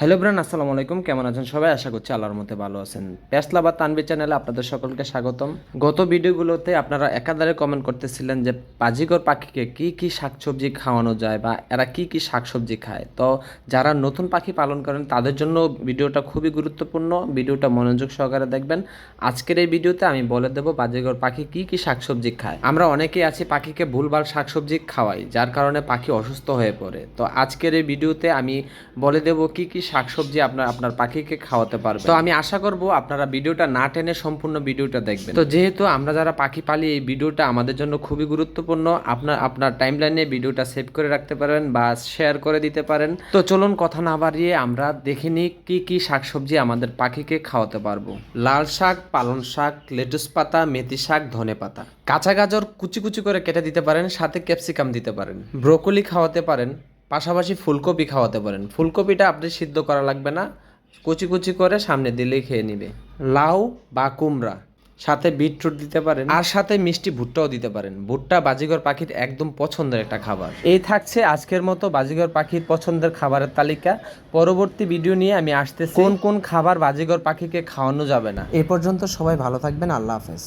Hello bran, আসসালামু আলাইকুম। কেমন আছেন সবাই? আশা করছি আল্লাহর মধ্যে ভালো আছেন। পেসলা বা তানভীর চ্যানেলে আপনাদের সকলকে স্বাগতম। গত ভিডিওগুলোতে আপনারা একাধারে কমেন্ট করতেছিলেন যে বাজিকর পাখিকে কি কি শাকসবজি খাওয়ানো যায় বা এরা কি কি শাকসবজি খায়। তো যারা নতুন পাখি পালন করেন তাদের জন্য ভিডিওটা খুবই গুরুত্বপূর্ণ। ভিডিওটা মনোযোগ সহকারে দেখবেন। আজকের এই ভিডিওতে আমি বলে দেবো বাজিকর পাখি কি কি শাকসবজি খায়। আমরা অনেকেই আছি পাখিকে ভুলভাল শাকসবজি খাওয়াই, যার কারণে পাখি অসুস্থ হয়ে পড়ে। তো আজকের এই ভিডিওতে আমি বলে দেবো কি কি শাকসবজি আপনার পাখিকে খাওয়াতে পারবে। তো আমি আশা করব আপনারা ভিডিওটা না টেনে সম্পূর্ণ ভিডিওটা দেখবেন। তো যেহেতু আমরা যারা পাখি পালি, এই ভিডিওটা আমাদের জন্য খুবই গুরুত্বপূর্ণ। আপনার টাইমলাইনে ভিডিওটা সেভ করে রাখতে পারেন বা শেয়ার করে দিতে পারেন। তো চলুন কথা না বাড়িয়ে আমরা দেখে নিই কি কি শাকসবজি আমাদের পাখিকে খাওয়াতে পারবো। লাল শাক, পালং শাক, লেটুস পাতা, মেথি শাক, ধনে পাতা। কাঁচা গাজর কুচি কুচি করে কেটে দিতে পারেন, সাথে ক্যাপসিকাম দিতে পারেন। ব্রোকলি খাওয়াতে পারেন, পাশাপাশি ফুলকপি খাওয়াতে পারেন। ফুলকপিটা আপনি সিদ্ধ করা লাগবে না, কুচি কুচি করে সামনে দিলেই খেয়ে নিবে। লাউ বা কুমড়া, সাথে বিটরুট দিতে পারেন, আর সাথে মিষ্টি ভুট্টাও দিতে পারেন। ভুট্টা বাজিঘর পাখির একদম পছন্দের একটা খাবার। এই থাকছে আজকের মতো বাজিঘর পাখির পছন্দের খাবারের তালিকা। পরবর্তী ভিডিও নিয়ে আমি আসতেছি কোন কোন খাবার বাজিঘর পাখিকে খাওয়ানো যাবে না। এ পর্যন্ত সবাই ভালো থাকবেন। আল্লাহ হাফেজ।